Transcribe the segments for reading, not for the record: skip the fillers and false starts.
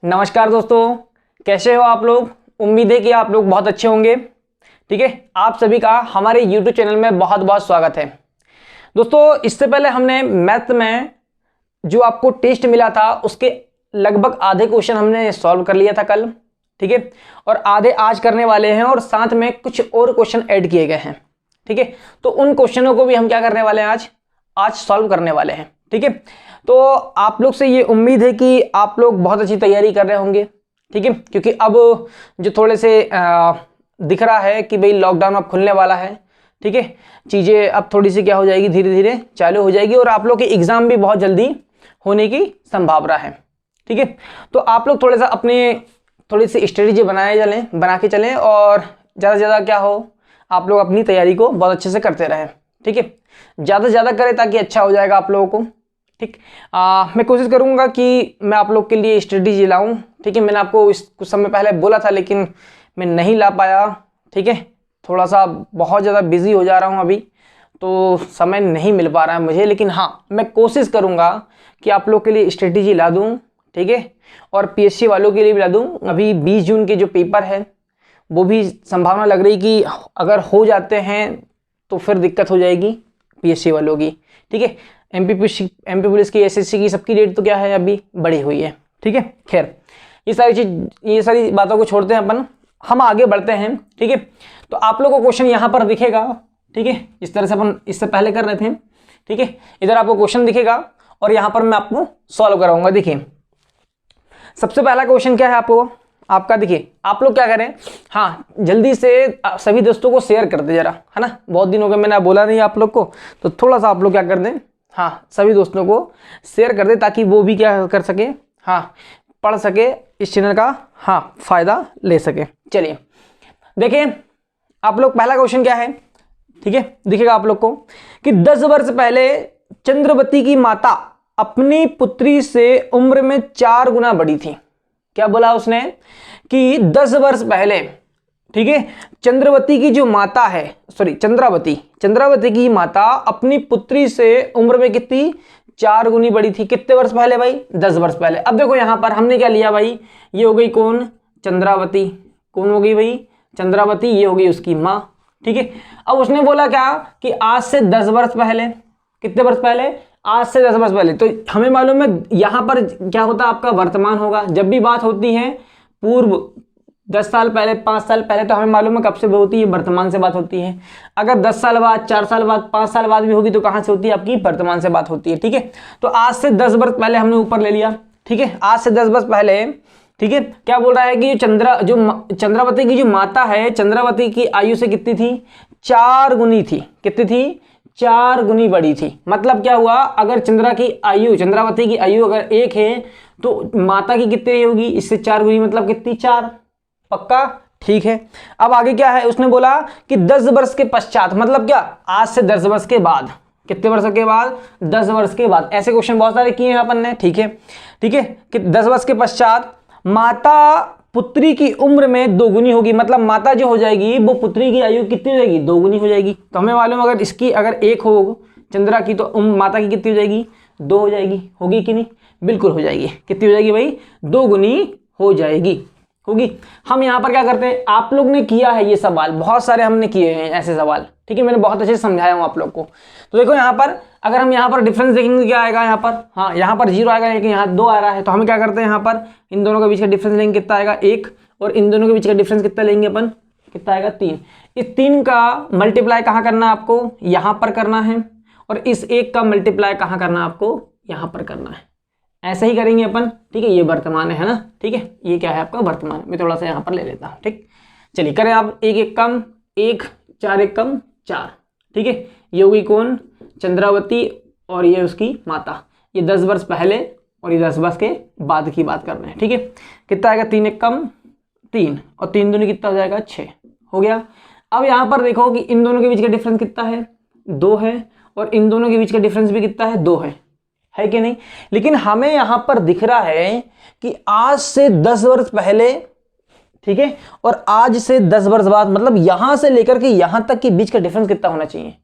नमस्कार दोस्तों, कैसे हो आप लोग। उम्मीद है कि आप लोग बहुत अच्छे होंगे। ठीक है, आप सभी का हमारे YouTube चैनल में बहुत बहुत स्वागत है। दोस्तों, इससे पहले हमने मैथ में जो आपको टेस्ट मिला था उसके लगभग आधे क्वेश्चन हमने सॉल्व कर लिया था कल। ठीक है, और आधे आज करने वाले हैं और साथ में कुछ और क्वेश्चन ऐड किए गए हैं। ठीक है, तो उन क्वेश्चनों को भी हम क्या करने वाले हैं, आज सॉल्व करने वाले हैं। ठीक है, तो आप लोग से ये उम्मीद है कि आप लोग बहुत अच्छी तैयारी कर रहे होंगे। ठीक है, क्योंकि अब जो थोड़े से दिख रहा है कि भाई लॉकडाउन अब खुलने वाला है। ठीक है, चीज़ें अब थोड़ी सी क्या हो जाएगी, धीरे धीरे चालू हो जाएगी और आप लोग के एग्ज़ाम भी बहुत जल्दी होने की संभावना है। ठीक है, तो आप लोग थोड़ा सा अपने थोड़ी सी स्ट्रेटेजी बना के चलें और ज़्यादा से ज़्यादा क्या हो, आप लोग अपनी तैयारी को बहुत अच्छे से करते रहें। ठीक है, ज़्यादा से ज़्यादा करें ताकि अच्छा हो जाएगा आप लोगों को। ठीक, मैं कोशिश करूंगा कि मैं आप लोग के लिए स्ट्रेटेजी लाऊं। ठीक है, मैंने आपको कुछ समय पहले बोला था लेकिन मैं नहीं ला पाया। ठीक है, थोड़ा सा बहुत ज़्यादा बिजी हो जा रहा हूं अभी, तो समय नहीं मिल पा रहा है मुझे, लेकिन हाँ, मैं कोशिश करूंगा कि आप लोग के लिए स्ट्रेटेजी ला दूँ। ठीक है, और पीएससी वालों के लिए भी ला दूँ। अभी 20 जून के जो पेपर है वो भी संभावना लग रही कि अगर हो जाते हैं तो फिर दिक्कत हो जाएगी पीएससी वालों की। ठीक है, एमपी पुलिस की, एसएससी की, सबकी डेट तो क्या है अभी बढ़ी हुई है। ठीक है, खैर ये सारी बातों को छोड़ते हैं अपन, हम आगे बढ़ते हैं। ठीक है, तो आप लोगों को क्वेश्चन यहाँ पर दिखेगा। ठीक है, इस तरह से अपन इससे पहले कर रहे थे। ठीक है, इधर आपको क्वेश्चन दिखेगा और यहाँ पर मैं आपको सॉल्व कराऊंगा। देखिए, सबसे पहला क्वेश्चन क्या है आपका देखिए, आप लोग क्या करें, हाँ जल्दी से सभी दोस्तों को शेयर कर दे जरा, है ना। बहुत दिन हो गए मैंने बोला नहीं आप लोग को, तो थोड़ा सा आप लोग क्या कर दें, हाँ सभी दोस्तों को शेयर कर दे ताकि वो भी क्या कर सके, हाँ पढ़ सके इस चैनल का, हाँ फायदा ले सके। चलिए देखिए, आप लोग पहला क्वेश्चन क्या है। ठीक है, दिखेगा आप लोग को कि 10 वर्ष पहले चंद्रवती की माता अपनी पुत्री से उम्र में 4 गुना बड़ी थी। क्या बोला उसने कि 10 वर्ष पहले, ठीक है, चंद्रावती की की माता अपनी पुत्री से उम्र में कितनी, 4 गुनी बड़ी थी। कितने वर्ष पहले भाई, 10 वर्ष पहले। अब देखो यहां पर हमने क्या लिया भाई, ये हो गई कौन, चंद्रावती। कौन हो गई भाई, चंद्रावती, ये हो गई उसकी मां। ठीक है, अब उसने बोला क्या कि आज से 10 वर्ष पहले, कितने वर्ष पहले, आज से 10 वर्ष पहले। तो हमें मालूम है यहां पर क्या होता है, आपका वर्तमान होगा। जब भी बात होती है पूर्व, 10 साल पहले, 5 साल पहले, तो हमें मालूम है कब से होती है, वर्तमान से बात होती है। अगर 10 साल बाद, 4 साल बाद, 5 साल बाद भी होगी तो कहां से होती है, आपकी वर्तमान से बात होती है। ठीक है, तो आज से 10 वर्ष पहले हमने ऊपर ले लिया। ठीक है, आज से 10 वर्ष पहले। ठीक है, क्या बोल रहा है कि चंद्रावती की जो माता है, चंद्रावती की आयु से कितनी थी, 4 गुनी थी। कितनी थी, 4 गुनी बड़ी थी। मतलब क्या हुआ, अगर चंद्रावती की आयु अगर 1 है तो माता की कितनी होगी, इससे 4 गुनी, मतलब कितनी, 4। पक्का, ठीक है। अब आगे क्या है, उसने बोला कि 10 वर्ष के पश्चात, मतलब क्या, आज से 10 वर्ष के बाद। कितने वर्ष के बाद, 10 वर्ष के बाद। ऐसे क्वेश्चन बहुत सारे किए हैं अपन ने। ठीक है, ठीक है, कि 10 वर्ष के पश्चात माता पुत्री की उम्र में 2 गुनी होगी। मतलब माता जो हो जाएगी वो पुत्री की आयु कितनी हो जाएगी, 2 गुनी हो जाएगी। तो हमें मालूम अगर इसकी अगर 1 हो चंद्रा की, तो माता की कितनी हो जाएगी, 2 हो जाएगी। होगी कि नहीं, बिल्कुल हो जाएगी। कितनी हो जाएगी भाई, 2 गुनी हो जाएगी, होगी। हम यहाँ पर क्या करते हैं, आप लोग ने किया है ये सवाल, बहुत सारे हमने किए हैं ऐसे सवाल। ठीक है, मैंने बहुत अच्छे से समझाया हूँ आप लोग को। तो देखो यहाँ पर अगर हम यहाँ पर डिफरेंस देखेंगे, क्या आएगा यहाँ पर, हाँ यहाँ पर 0 आएगा लेकिन यहाँ 2 आ रहा है। तो हम क्या करते हैं, यहाँ पर इन दोनों के बीच का डिफरेंस लेंगे, कितना आएगा, 1, और इन दोनों के बीच का डिफरेंस कितना लेंगे अपन, कितना आएगा, 3। इस 3 का मल्टीप्लाई कहाँ करना है आपको, यहाँ पर करना है, और इस 1 का मल्टीप्लाई कहाँ करना है आपको, यहाँ पर करना है। ऐसे ही करेंगे अपन। ठीक है, ये वर्तमान है ना। ठीक है, ये क्या है आपका वर्तमान। मैं थोड़ा सा यहाँ पर ले लेता हूँ। ठीक, चलिए करें आप, 1 1 कम 1, 4 1 कम 4। ठीक है, ये होगी कौन, चंद्रावती, और ये उसकी माता। ये 10 वर्ष पहले और ये 10 वर्ष के बाद की बात कर रहे हैं। ठीक है, कितना आएगा, 3 1 कम 3, और 3 दूनी कितना हो जाएगा, 6 हो गया। अब यहाँ पर देखो कि इन दोनों के बीच का डिफरेंस कितना है, 2 है, और इन दोनों के बीच का डिफरेंस भी कितना है, 2 है कि नहीं। लेकिन हमें यहां पर दिख रहा है कि आज से 10 वर्ष पहले, ठीक है, और आज से 10 वर्ष बाद, मतलब यहां से लेकर के यहां तक के बीच का डिफरेंस कितना होना चाहिए।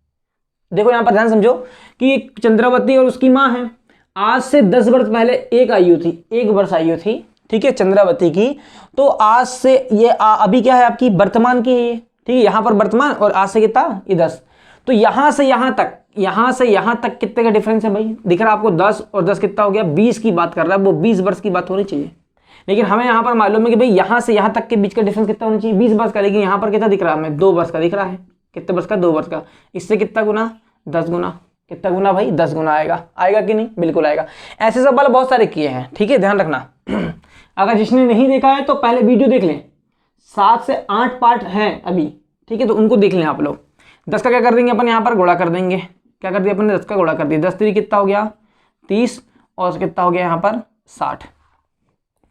देखो यहां पर ध्यान समझो कि चंद्रावती और उसकी मां है। आज से 10 वर्ष पहले 1 आयु थी, 1 वर्ष आयु थी ठीक है, चंद्रावती की। तो आज से ये अभी क्या है आपकी वर्तमान की है ये, ठीक है, यहाँ पर वर्तमान और आज से कितना ये 10। तो यहाँ से यहाँ तक, यहाँ से यहाँ तक कितने का डिफरेंस है भाई, दिख रहा है आपको 10 और 10 कितना हो गया 20 की बात कर रहा है, वो 20 वर्ष की बात होनी चाहिए। लेकिन हमें यहाँ पर मालूम है कि भाई यहाँ से यहाँ तक के बीच का डिफरेंस कितना होना चाहिए 20 वर्ष का, लेकिन यहाँ पर कितना दिख रहा है हमें 2 वर्ष का दिख रहा है। कितने वर्ष का 2 वर्ष का। इससे कितना गुना 10 गुना। कितना गुना भाई 10 गुना आएगा। आएगा कि नहीं, बिल्कुल आएगा। ऐसे सवाल बहुत सारे किए हैं, ठीक है, ध्यान रखना। अगर जिसने नहीं देखा है तो पहले वीडियो देख लें, 7 से 8 पार्ट हैं अभी, ठीक है, तो उनको देख लें आप लोग। 10 का क्या कर देंगे अपन यहाँ पर गुणा कर देंगे। क्या कर दिया अपन ने 10 का गुणा कर दिया, 10 3 कितना हो गया 30 और कितना हो गया यहाँ पर 60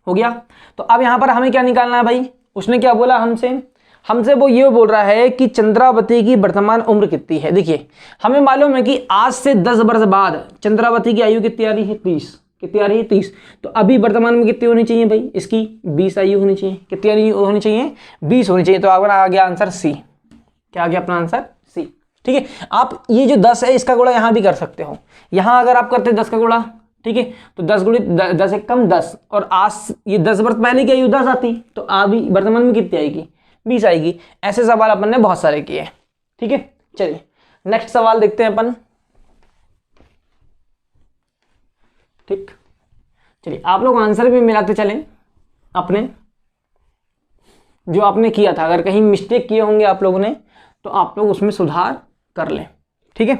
हो गया। तो अब यहाँ पर हमें क्या निकालना है भाई, उसने क्या बोला हमसे वो ये बोल रहा है कि चंद्रावती की वर्तमान उम्र कितनी है। देखिए हमें मालूम है कि आज से 10 वर्ष बाद चंद्रावती की आयु कितनी आ रही है 30। कितनी आ रही है 30। तो अभी वर्तमान में कितनी होनी चाहिए भाई, इसकी 20 आयु होनी चाहिए। कितनी आयु होनी चाहिए 20 होनी चाहिए। तो अगर आ गया आंसर सी। क्या आ गया अपना आंसर सी, ठीक है। आप ये जो 10 है इसका गुणा यहाँ भी कर सकते हो। यहाँ अगर आप करते 10 का गुणा, ठीक है, तो 10 गुणित 10 एक कम 10, और आज ये 10 वर्ष पहले की आयु 10 आती, तो अभी वर्तमान में कितनी आएगी 20 आएगी। ऐसे सवाल अपन ने बहुत सारे किए, ठीक है। चलिए नेक्स्ट सवाल देखते हैं अपन, ठीक। चलिए आप लोग आंसर भी मिलाते चलें अपने, जो आपने किया था। अगर कहीं मिस्टेक किए होंगे आप लोगों ने तो आप लोग उसमें सुधार कर लें, ठीक है।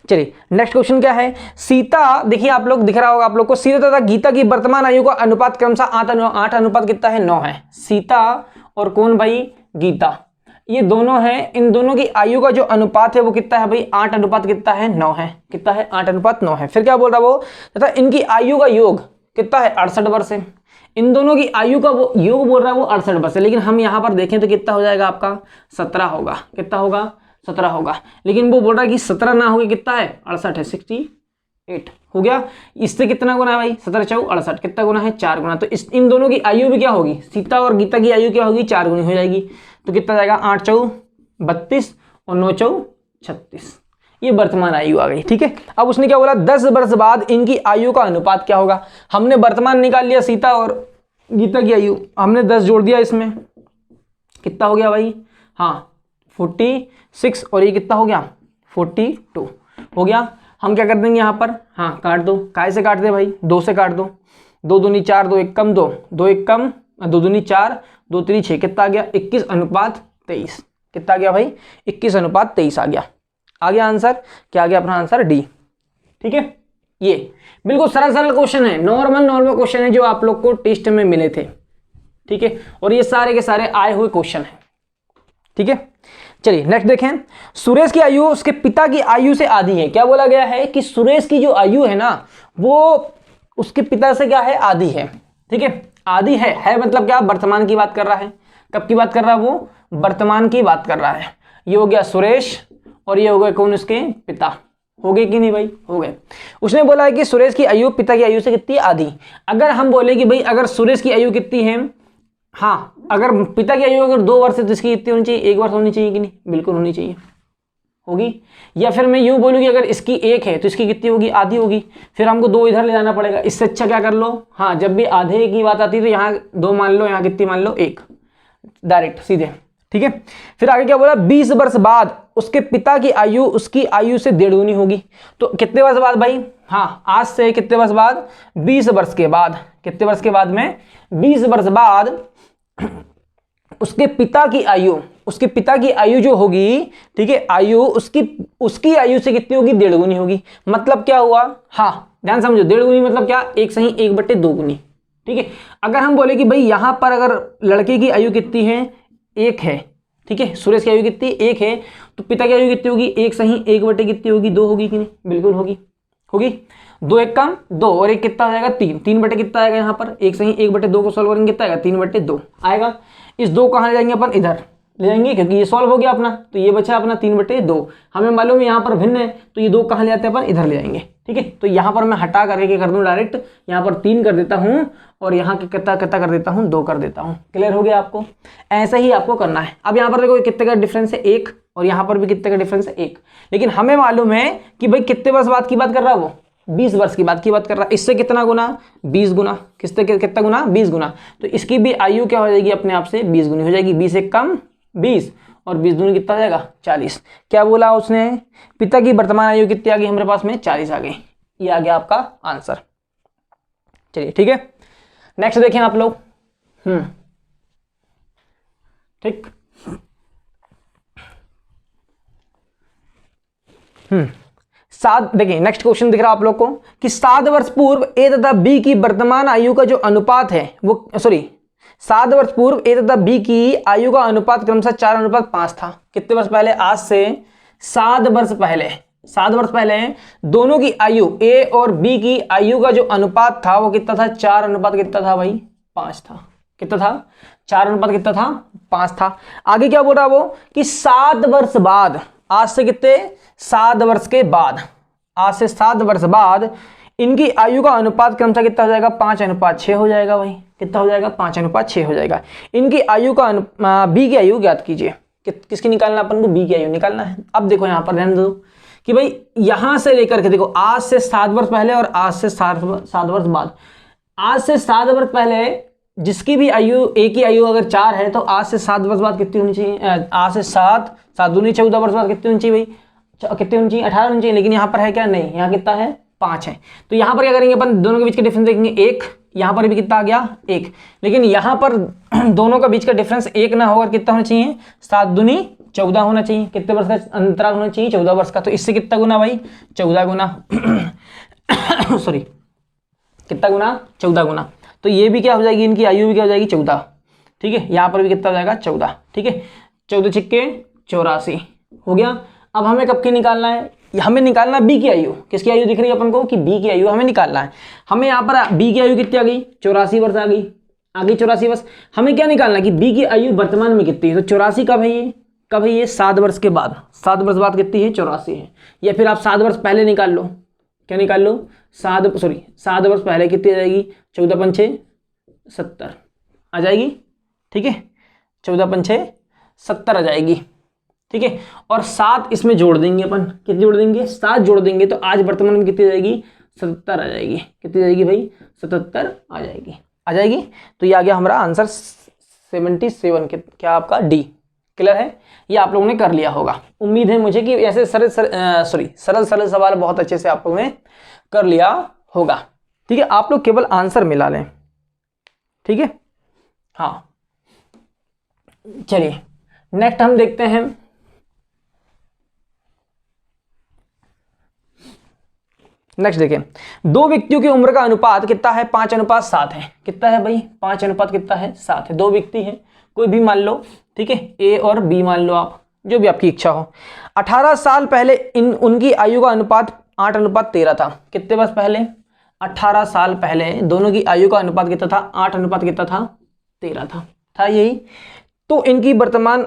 चलिए नेक्स्ट क्वेश्चन क्या है। सीता, देखिए आप लोग दिख रहा होगा आप लोग को, सीता तथा गीता की वर्तमान आयु का अनुपात क्रमशः 8 अनुपात कितना है 9 है। सीता और कौन भाई गीता, ये दोनों हैं। इन दोनों की आयु का जो अनुपात है वो कितना है भाई 8 अनुपात कितना है 9 है। कितना है 8 अनुपात 9 है। फिर क्या बोल रहा वो, तथा इनकी आयु का योग कितना है 68 वर्ष है। इन दोनों की आयु का वो योग बोल रहा है वो 68 वर्ष है, लेकिन हम यहाँ पर देखें तो कितना हो जाएगा आपका 17 होगा। कितना होगा 17 होगा। लेकिन वो बोल रहा है कि 17 ना होगा, कितना है 68 है, 68 हो गया। इससे कितना गुना है भाई 17 4 68, कितना गुना है 4 गुना। तो इन दोनों की आयु भी क्या होगी, सीता और गीता की आयु क्या होगी 4 गुनी हो जाएगी। तो कितना जाएगा 8 4 32 और 9 4 36, ये वर्तमान आयु आ गई, ठीक है। अब उसने क्या बोला 10 वर्ष बाद इनकी आयु का अनुपात क्या होगा। हमने वर्तमान निकाल लिया सीता और गीता की आयु, हमने 10 जोड़ दिया इसमें, कितना हो गया भाई, हाँ 46, और ये कितना हो गया 42 हो गया। हम क्या कर देंगे यहाँ पर, हाँ काट दो। काय से काट दे भाई 2 से काट दो। 2 दूनी 4, 2 एक कम 2, 2 एक कम 2 दूनी 4, 2 3 6, कितना आ गया 21 अनुपात 23। कितना आ गया भाई 21 अनुपात 23 आ गया। आ गया आंसर, क्या आ गया अपना आंसर डी, ठीक है। ये बिल्कुल सरल क्वेश्चन है, नॉर्मल क्वेश्चन है जो आप लोग को टेस्ट में मिले थे, ठीक है। और ये सारे के सारे आए हुए क्वेश्चन है, ठीक है। चलिए नेक्स्ट देखें। सुरेश की आयु उसके पिता की आयु से आधी है। क्या बोला गया है कि सुरेश की जो आयु है ना वो उसके पिता से क्या है आधी है, ठीक है। आधी है मतलब क्या, वर्तमान की बात कर रहा है। कब की बात कर रहा है वो, वर्तमान की बात कर रहा है। ये हो गया सुरेश और ये हो गए कौन, उसके पिता। हो गए कि नहीं भाई, हो गए। उसने बोला है कि सुरेश की आयु पिता की आयु से कितनी आधी। अगर हम बोले कि भाई अगर सुरेश की आयु कितनी है, हाँ अगर पिता की आयु अगर 2 वर्ष है तो इसकी कितनी होनी चाहिए 1 वर्ष होनी चाहिए कि नहीं, बिल्कुल होनी चाहिए, होगी। या फिर मैं यूं बोलूँ कि अगर इसकी 1 है तो इसकी कितनी होगी आधी होगी। फिर हमको 2 इधर ले जाना पड़ेगा। इससे अच्छा क्या कर लो, हाँ जब भी आधे की बात आती है तो यहाँ 2 मान लो, यहाँ कितनी मान लो 1, डायरेक्ट सीधे, ठीक है। फिर आगे क्या बोला 20 वर्ष बाद उसके पिता की आयु उसकी आयु से 1.5 गुनी होगी। तो कितने वर्ष बाद भाई, हाँ आज से कितने वर्ष बाद 20 वर्ष के बाद। कितने वर्ष के बाद में 20 वर्ष बाद उसके पिता की आयु जो होगी, ठीक है, आयु उसकी आयु से कितनी होगी 1.5 गुनी होगी। मतलब क्या हुआ, हाँ ध्यान समझो 1.5 गुनी मतलब क्या, 1 सही 1/2 गुनी, ठीक है। अगर हम बोले कि भाई यहां पर अगर लड़के की आयु कितनी है 1 है, ठीक है, सुरेश की आयु कितनी 1 है, तो पिता की आयु कितनी होगी 1 सही 1/, कितनी होगी 2 होगी कि नहीं, बिल्कुल होगी, 2 एक कम 2 और 1 कितना हो जाएगा 3/, कितना आएगा यहाँ पर 1 सही 1/2 को सॉल्व करेंगे कितना आएगा 3/2 आएगा। इस 2 कहाँ ले जाएंगे अपन, इधर ले जाएंगे क्योंकि ये सॉल्व हो गया अपना, तो ये बचा अपना 3/2। हमें मालूम है यहाँ पर भिन्न है तो ये 2 कहाँ ले जाते हैं अपन, इधर ले जाएंगे, ठीक है। तो यहाँ पर मैं हटा करके क्या कर दूँ, डायरेक्ट यहाँ पर 3 कर देता हूँ और यहाँ के कितना कर देता हूँ 2 कर देता हूँ। क्लियर हो गया आपको, ऐसा ही आपको करना है। अब यहाँ पर देखो कितने का डिफरेंस है 1, और यहाँ पर भी कितने का डिफरेंस है 1। लेकिन हमें मालूम है कि भाई कितने वर्ष बाद की बात कर रहा है वो, 20 वर्ष की बात कर रहा है। इससे कितना गुना? 20 गुना। किससे कितना गुना? 20 गुना। तो इसकी भी आयु क्या हो जाएगी अपने आप से? 20 गुनी हो जाएगी। 20 एक कम 20 और 20 दूनी कितना हो जाएगा? 40। क्या बोला उसने? पिता की वर्तमान आयु कितनी आ गई हमारे पास में? 40 आ गई। ये आ गया आपका आंसर। चलिए ठीक है, नेक्स्ट देखें आप लोग। ठीक, देखिए नेक्स्ट क्वेश्चन दिख रहा है आप लोग को कि 7 वर्ष पूर्व ए तथा बी की वर्तमान आयु का जो अनुपात है वो 7 वर्ष पूर्व ए तथा बी की आयु का अनुपात क्रमशः 4:5 था। कितने वर्ष पहले? आज से 7 वर्ष पहले। 7 वर्ष पहले दोनों की आयु, ए और बी की आयु का जो अनुपात था वो कितना था? 4 कितना था भाई? 5 था। कितना था? 4 कितना था? 5 था। आगे क्या बोल रहा वो कि 7 वर्ष बाद, आज से कितने? 7 वर्ष के बाद, आज से 7 वर्ष बाद इनकी आयु का अनुपात क्रमशः कितना हो जाएगा? 5:6 हो जाएगा भाई। कितना हो जाएगा? 5:6 हो जाएगा। इनकी आयु का बी की आयु ज्ञात कीजिए। किसकी निकालना? अपन को बी की आयु निकालना है। अब देखो यहां पर ध्यान दो कि भाई यहां से लेकर के देखो, आज से 7 वर्ष पहले और आज से 7 वर्ष बाद। आज से 7 वर्ष पहले जिसकी भी आयु, ए की आयु अगर 4 है तो आज से 7 वर्ष बाद कितनी होनी चाहिए? आज से 7 दूनी 14 वर्ष बाद कितनी होनी चाहिए भाई? कितनी होनी चाहिए? 18 होनी चाहिए। लेकिन यहाँ पर है क्या? नहीं, यहाँ कितना है? 5 है। तो यहाँ पर क्या करेंगे अपन? दोनों के बीच का डिफरेंस देखेंगे 1। यहाँ पर भी कितना आ गया? 1। लेकिन यहाँ पर दोनों का बीच का डिफरेंस 1 ना होकर कितना होना चाहिए? 7 दूनी 14 होना चाहिए। कितने वर्ष का अंतराल होना चाहिए? 14 वर्ष का। तो इससे कितना गुना भाई? 14 गुना। सॉरी, कितना गुना? 14 गुना। तो ये भी क्या हो जाएगी? इनकी आयु भी क्या हो जाएगी? 14। ठीक है, यहाँ पर भी कितना हो जाएगा? 14। ठीक है, 14 छिक्के 84 हो गया। अब हमें कब की निकालना है? हमें निकालना बी की आयु। किसकी आयु दिख रही है अपन को? कि बी की आयु हमें निकालना है। हमें यहाँ पर बी की आयु कितनी आ गई? 84 वर्ष आ गई। 84 वर्ष। हमें क्या निकालना है कि बी की आयु वर्तमान में कितनी है? तो 84 कब है ये? कब है ये? 7 वर्ष के बाद। 7 वर्ष बाद कितनी है? 84 है। या फिर आप 7 वर्ष पहले निकाल लो। क्या निकाल लो? 7 वर्ष पहले कितनी आ जाएगी? 14 पंचे 70 आ जाएगी। ठीक है, 14 पंचे 70 आ जाएगी। ठीक है, और 7 इसमें जोड़ देंगे अपन। कितनी जोड़ देंगे? 7 जोड़ देंगे तो आज वर्तमान में कितनी जाएगी? 77 आ जाएगी। कितनी जाएगी भाई? 77 आ जाएगी। आ जाएगी। तो ये आ गया हमारा आंसर 77 के, क्या आपका डी। क्लियर है? ये आप लोगों ने कर लिया होगा। उम्मीद है मुझे कि ऐसे सरल सवाल बहुत अच्छे से आप लोगों ने कर लिया होगा। ठीक है, आप लोग केवल आंसर मिला लें। ठीक है, हाँ चलिए नेक्स्ट हम देखते हैं। नेक्स्ट देखिए, दो व्यक्तियों की उम्र का अनुपात कितना है? 5:7 है। कितना है भाई? 5 कितना है? 7 है। दो व्यक्ति हैं, कोई भी मान लो। ठीक है, ए और बी मान लो आप, जो भी आपकी इच्छा हो। 18 साल पहले उनकी आयु का अनुपात 8:13 था। कितने वर्ष पहले? 18 साल पहले दोनों की आयु का अनुपात कितना था? 8:13 था यही। तो इनकी वर्तमान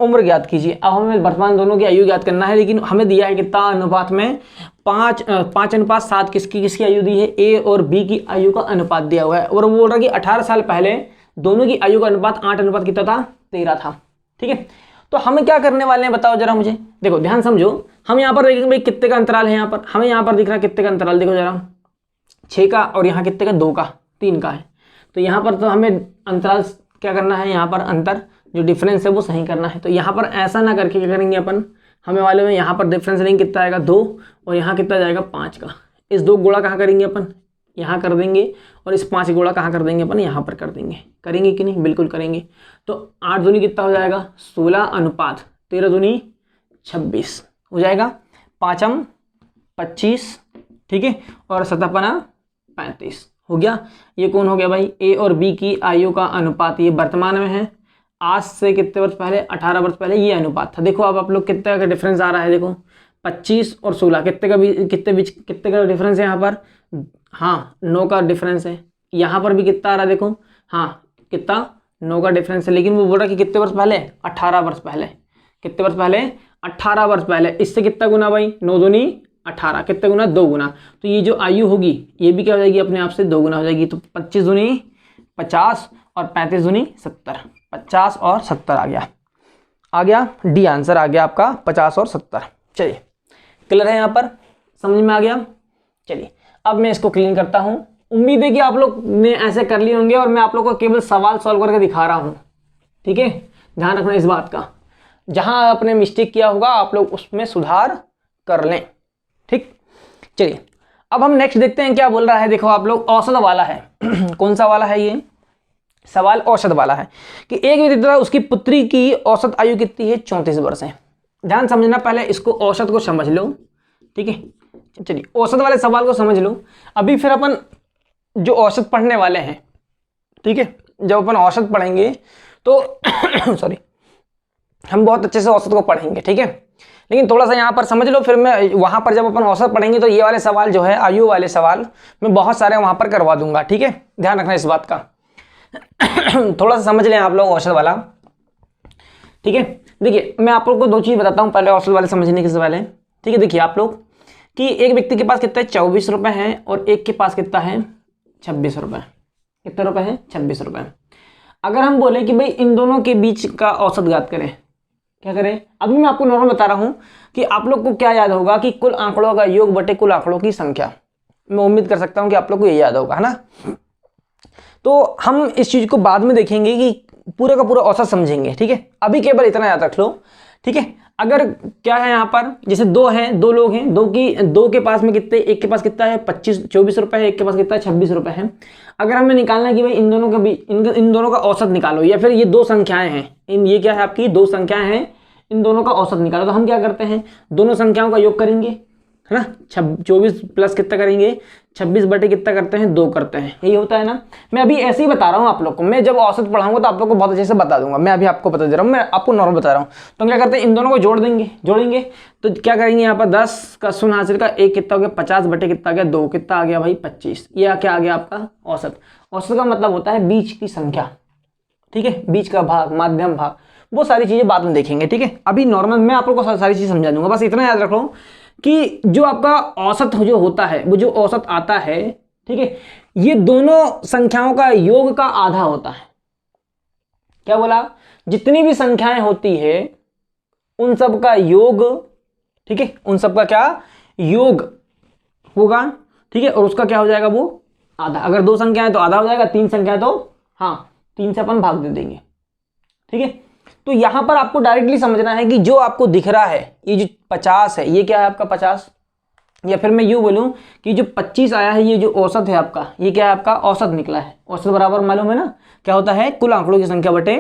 उम्र ज्ञात कीजिए। अब हमें वर्तमान दोनों की आयु ज्ञात करना है, लेकिन हमें दिया है कितना अनुपात में? 5:7। किसकी आयु दी है? ए और बी की आयु का अनुपात दिया हुआ है। और वो बोल रहा है कि 18 साल पहले दोनों की आयु का अनुपात 8:13 था। ठीक है, तो हम क्या करने वाले हैं बताओ जरा मुझे। देखो ध्यान समझो, हम यहाँ पर देखेंगे भाई कितने का अंतराल है। यहाँ पर हमें यहाँ पर दिख रहा है कितने का अंतराल, देखो जरा 6 का, और यहाँ कितने का? 2 का, 3 का है। तो यहाँ पर तो हमें अंतराल क्या करना है? यहाँ पर अंतर जो डिफरेंस है वो सही करना है। तो यहाँ पर ऐसा ना करके क्या करेंगे अपन, हमें वाले में यहाँ पर डिफरेंस नहीं कितना आएगा? 2, और यहाँ कितना जाएगा? 5 का। इस 2 गुणा कहाँ करेंगे अपन? यहाँ कर देंगे। और इस 5 गुणा कहाँ कर देंगे अपन? यहाँ पर कर देंगे। करेंगे कि नहीं? बिल्कुल करेंगे। तो 8 दूनी कितना हो जाएगा? 16 अनुपात 13 दूनी 26 हो जाएगा। 5 25। ठीक है, और 7 35 हो गया। ये कौन हो गया भाई? ए और बी की आयु का अनुपात। ये वर्तमान में है, आज से कितने वर्ष पहले? 18 वर्ष पहले ये अनुपात था। देखो अब आप लोग कितने का डिफरेंस आ रहा है? देखो 25 और 16 कितने का डिफरेंस है यहाँ पर? हाँ 9 का डिफरेंस है। यहाँ पर भी कितना आ रहा है? देखो हाँ कितना? 9 का डिफरेंस है। लेकिन वो बोल रहा है कि कितने वर्ष पहले? 18 वर्ष पहले। कितने वर्ष पहले? 18 वर्ष पहले। इससे कितना गुना भाई? 9 दूनी 18। कितने गुना? 2 गुना। तो ये जो आयु होगी ये भी क्या हो जाएगी? अपने आप से 2 गुना हो जाएगी। तो 25 दूनी 50 और 35 दूनी 70। 50 और 70 आ गया डी आंसर आ गया आपका 50 और 70। चलिए क्लियर है? यहाँ पर समझ में आ गया? चलिए अब मैं इसको क्लीन करता हूं। उम्मीद है कि आप लोग ने ऐसे कर लिए होंगे और मैं आप लोग को केवल सवाल सॉल्व करके दिखा रहा हूं, ठीक है। ध्यान रखना इस बात का, जहां आपने मिस्टेक किया होगा आप लोग उसमें सुधार कर लें, ठीक। चलिए अब हम नेक्स्ट देखते हैं क्या बोल रहा है। देखो आप लोग औसत वाला है कौन सा वाला है ये सवाल? औसत वाला है कि एक व्यक्ति द्वारा उसकी पुत्री की औसत आयु कितनी है? 34 वर्ष है। ध्यान समझना, पहले इसको औसत को समझ लो, ठीक है। चलिए औसत वाले सवाल को समझ लो। अभी फिर अपन जो औसत पढ़ने वाले हैं, ठीक है, जब अपन औसत पढ़ेंगे तो सॉरी हम बहुत अच्छे से औसत को पढ़ेंगे, ठीक है। लेकिन थोड़ा सा यहाँ पर समझ लो, फिर मैं वहाँ पर जब अपन औसत पढ़ेंगे तो ये वाले सवाल जो है आयु वाले सवाल मैं बहुत सारे वहाँ पर करवा दूंगा, ठीक है। ध्यान रखना इस बात का थोड़ा सा समझ लें आप लोग औसत वाला, ठीक है। देखिए मैं आप लोग को दो चीज़ बताता हूँ पहले औसत वाले समझने के पहले, ठीक है। देखिए आप लोग कि एक व्यक्ति के पास कितना है? 24 रुपये है और एक के पास कितना है? 26 रुपये। कितने रुपये है? 26 रुपये। अगर हम बोले कि भाई इन दोनों के बीच का औसत ज्ञात करें, क्या करें? अभी मैं आपको नॉर्मल बता रहा हूं कि आप लोग को क्या याद होगा कि कुल आंकड़ों का योग बटे कुल आंकड़ों की संख्या। मैं उम्मीद कर सकता हूं कि आप लोग को ये याद होगा, है ना। तो हम इस चीज को बाद में देखेंगे कि पूरा का पूरा औसत समझेंगे, ठीक है। अभी केवल इतना याद रख लो, ठीक है। अगर क्या है यहाँ पर, जैसे दो हैं, दो लोग हैं, दो के पास में कितने? एक के पास कितना है? 24 रुपए है, एक के पास कितना है? 26 रुपए है। अगर हमें निकालना है कि भाई इन दोनों का भी इन दोनों का औसत निकालो, या फिर ये दो संख्याएं हैं, ये क्या है आपकी? दो संख्याएं हैं, इन दोनों का औसत निकालो। तो हम क्या करते हैं? दोनों संख्याओं का योग करेंगे, है ना। 24 प्लस कितना करेंगे? 26 बटे कितना करते हैं? 2 करते हैं। यही होता है ना। मैं अभी ऐसे ही बता रहा हूँ आप लोग को, मैं जब औसत पढ़ाऊंगा तो आप लोग को बहुत अच्छे से बता दूंगा। मैं अभी आपको बता दे रहा हूँ, मैं आपको नॉर्मल बता रहा हूँ। तो हम क्या करते हैं? इन दोनों को जोड़ेंगे तो क्या करेंगे? यहाँ पर 10 का शून्य हासिल का 1 कितना हो गया? 50 बटे कितना आ गया? 2 कितना आ गया भाई? 25। यह क्या आ गया आपका? औसत। औसत का मतलब होता है बीच की संख्या, ठीक है, बीच का भाग, माध्यम भाग, वो सारी चीजें बाद में देखेंगे, ठीक है। अभी नॉर्मल मैं आप लोग को सारी चीज समझा दूंगा। बस इतना याद रख लो कि जो आपका औसत जो होता है, वो जो औसत आता है, ठीक है, ये दोनों संख्याओं का योग का आधा होता है। क्या बोला? जितनी भी संख्याएं होती है उन सब का योग, ठीक है, उन सब का क्या योग होगा, ठीक है। और उसका क्या हो जाएगा? वो आधा। अगर 2 संख्याएं तो आधा हो जाएगा, 3 संख्याएं तो हाँ 3 से अपन भाग दे देंगे, ठीक है। तो यहां पर आपको डायरेक्टली समझना है कि जो आपको दिख रहा है ये जो 50 है, ये क्या है आपका? 50। या फिर मैं यूं बोलूं कि जो 25 आया है, ये जो औसत है आपका, ये क्या है आपका? औसत निकला है। औसत बराबर मालूम है ना क्या होता है? कुल आंकड़ों की संख्या बटे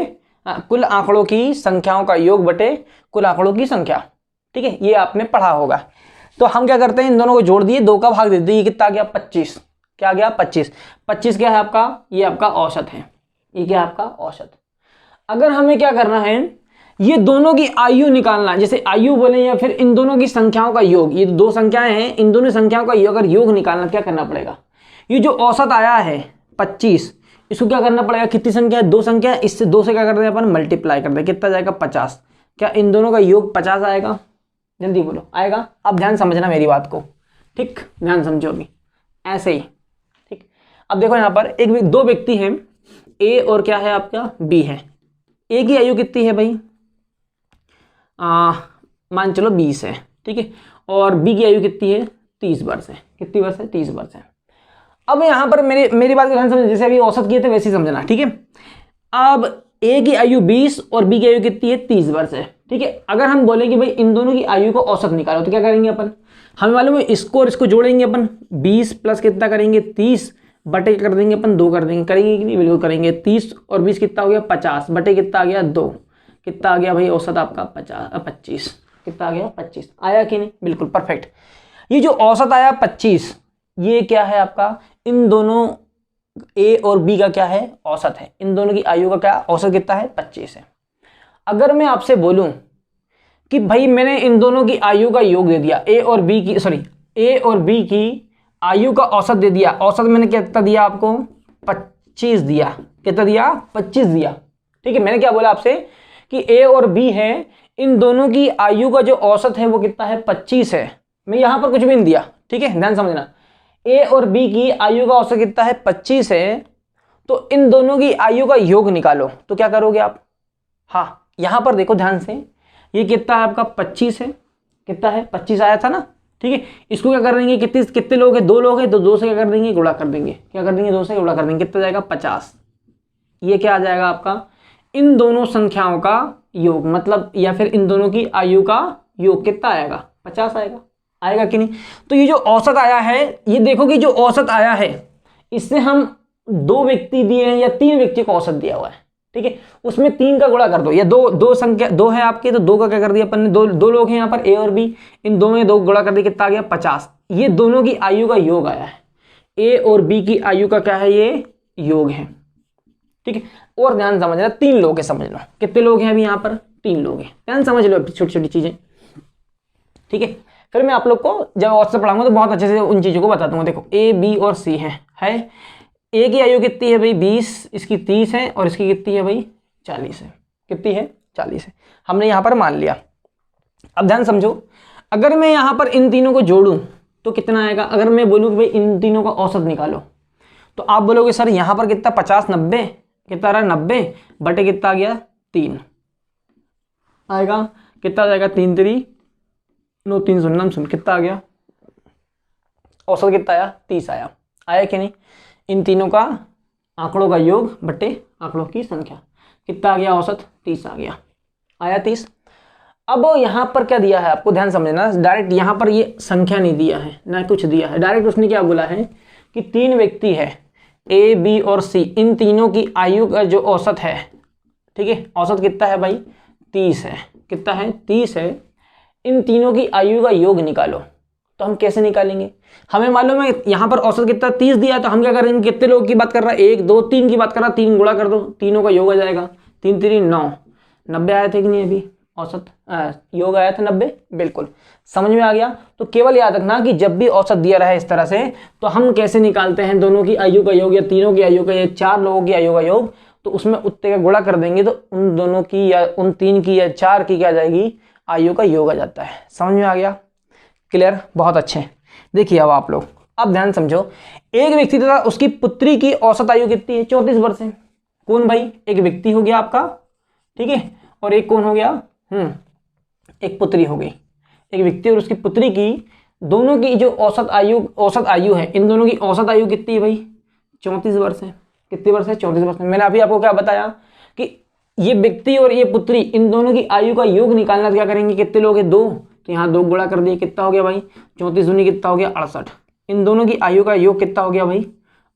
कुल आंकड़ों की संख्याओं का योग बटे कुल आंकड़ों की संख्या, ठीक है। ये आपने पढ़ा होगा। तो हम क्या करते हैं? इन दोनों को जोड़ दिए, 2 का भाग दे दिए, ये कितना आ गया? 25। क्या आ गया? 25। 25 क्या है आपका? ये आपका औसत है। ये क्या है आपका? औसत। अगर हमें क्या करना है? ये दोनों की आयु निकालना है, जैसे आयु बोले या फिर इन दोनों की संख्याओं का योग। ये 2 संख्याएं हैं, इन दोनों संख्याओं का योग, अगर योग निकालना, क्या करना पड़ेगा? ये जो औसत आया है 25, इसको क्या करना पड़ेगा? कितनी संख्या है? 2 संख्या है, इससे 2 से क्या कर दें अपन? मल्टीप्लाई कर दें। कितना जाएगा? 50। क्या इन दोनों का योग 50 आएगा? जल्दी बोलो, आएगा? अब ध्यान समझना मेरी बात को, ठीक, ध्यान समझो अभी ऐसे ही, ठीक। अब देखो यहाँ पर दो व्यक्ति हैं, ए और क्या है आपका? बी है। ए की आयु कितनी है भाई? मान चलो 20 है, ठीक है। और बी की आयु कितनी है? 30 वर्ष है। कितनी वर्ष है? 30 वर्ष है। अब यहाँ पर मेरी बात को ध्यान समझना, जैसे अभी औसत किए थे वैसे ही समझना, ठीक है। अब ए की आयु 20 और बी की आयु कितनी है? 30 वर्ष है, ठीक है। अगर हम बोले कि भाई इन दोनों की आयु को औसत निकालो, तो क्या करेंगे अपन? हमें मालूम है इसको और इसको जोड़ेंगे अपन, 20 प्लस कितना करेंगे? 30 बटे कर देंगे अपन 2 कर देंगे। करेंगे कि नहीं? बिल्कुल करेंगे। 30 और 20 कितना हो गया? 50 बटे कितना आ गया? 2। कितना आ गया भाई औसत आपका? 25। कितना आ गया? 25। आया कि नहीं? बिल्कुल परफेक्ट। ये जो औसत आया 25, ये क्या है आपका? इन दोनों ए और बी का क्या है? औसत है। इन दोनों की आयु का क्या औसत कितना है? 25 है। अगर मैं आपसे बोलूं कि भाई मैंने इन दोनों की आयु का योग दे दिया, ए और बी की आयु का औसत दे दिया। औसत मैंने कितना दिया आपको? 25 दिया। कितना दिया? 25 दिया, ठीक है। मैंने क्या बोला आपसे कि ए और बी है, इन दोनों की आयु का जो औसत है वो कितना है? 25 है। मैं यहां पर कुछ भी नहीं दिया, ठीक है, ध्यान समझना। ए और बी की आयु का औसत कितना है? 25 है। तो इन दोनों की आयु का योग निकालो, तो क्या करोगे आप? हाँ, यहां पर देखो ध्यान से, ये कितना है आपका? 25 है। कितना है? 25 आया था ना, ठीक है। इसको क्या कर देंगे, कितने कितने लोग हैं, 2 लोग हैं तो 2 से क्या कर देंगे, गुणा कर देंगे। क्या कर देंगे, 2 से गुणा कर देंगे। कितना जाएगा, 50। ये क्या आ जाएगा आपका, इन दोनों संख्याओं का योग, मतलब या फिर इन दोनों की आयु का योग कितना आएगा, 50 आएगा। आएगा कि नहीं। तो ये जो औसत आया है, ये देखो कि जो औसत आया है इससे हम 2 व्यक्ति दिए हैं या 3 व्यक्ति को औसत दिया हुआ है, ठीक है। उसमें 3 का गुणा कर दो, या दो संख्या 2 है आपके, तो 2 का क्या कर दिया अपन ने, दो लोग हैं यहाँ पर ए और बी, इन दो में 2 गुणा कर दिया, कितना आ गया, 50। ये दोनों की आयु का योग आया है, ए और बी की आयु का क्या है, ये योग है, ठीक है। और ध्यान समझना, 3 लोग है, समझ लो कितने लोग हैं अभी यहाँ पर, 3 लोग हैं। ध्यान समझ लो छोटी छोटी चीजें, ठीक है। फिर मैं आप लोग को जब औसत पढ़ाऊंगा तो बहुत अच्छे से उन चीजों को बता दूंगा। देखो ए बी और सी है ए की आयु कितनी है भाई, 20, इसकी 30 है, और इसकी कितनी है भाई, 40 है। कितनी है, 40 है, हमने यहाँ पर मान लिया। अब ध्यान समझो, अगर मैं यहाँ पर इन तीनों को जोड़ूं तो कितना आएगा। अगर मैं बोलूँ कि भाई इन तीनों का औसत निकालो, तो आप बोलोगे सर यहाँ पर कितना, 50 90 कितना रहा, 90 बटे कितना आ गया, 3 आएगा। कितना आ जाएगा, 3 3 9 3 0 0, कितना आ गया, औसत कितना आया, 30 आया। आया कि नहीं। इन तीनों का आंकड़ों का योग बटे आंकड़ों की संख्या, कितना आ गया, औसत 30 आ गया। आया 30। अब यहाँ पर क्या दिया है आपको, ध्यान समझना, डायरेक्ट यहाँ पर ये संख्या नहीं दिया है ना कुछ दिया है, डायरेक्ट उसने क्या बोला है कि 3 व्यक्ति है ए बी और सी, इन तीनों की आयु का जो औसत है, ठीक है, औसत कितना है भाई, 30 है। कितना है, 30 है। इन तीनों की आयु का योग निकालो। तो हम कैसे निकालेंगे, हमें मालूम है यहाँ पर औसत कितना 30 दिया है, तो हम क्या करेंगे, कितने लोगों की बात कर रहा है, 1 2 3 की बात कर रहा है, 3 गुणा कर दो, तीनों का योग आ जाएगा, 3 3 9 90 आया था कि नहीं, अभी औसत योग आया था 90, बिल्कुल समझ में आ गया। तो केवल याद रखना कि जब भी औसत दिया रहा है इस तरह से, तो हम कैसे निकालते हैं दोनों की आयु का योग, या तीनों की आयु का, या 4 लोगों की आयु का योग, तो उसमें उत्ते का गुणा कर देंगे, तो उन दोनों की या उन 3 की या 4 की क्या आ जाएगी, आयु का योग आ जाता है। समझ में आ गया, क्लियर, बहुत अच्छे। देखिए अब आप लोग, अब ध्यान समझो, एक व्यक्ति तथा उसकी पुत्री की औसत आयु कितनी है, 34 वर्ष है। कौन भाई, एक व्यक्ति हो गया आपका, ठीक है, और एक कौन हो गया, एक पुत्री हो गई। एक व्यक्ति और उसकी पुत्री की दोनों की जो औसत आयु है, इन दोनों की औसत आयु कितनी है भाई, 34 वर्ष है। कितने वर्ष है, 34 वर्ष है। मैंने अभी आपको क्या बताया कि ये व्यक्ति और ये पुत्री, इन दोनों की आयु का योग निकालना, क्या करेंगे, कितने लोग हैं, 2, तो यहाँ 2 गुणा कर दिए, कितना हो गया भाई, 34 दूनी कितना हो गया, 68। इन दोनों की आयु का योग कितना हो गया भाई,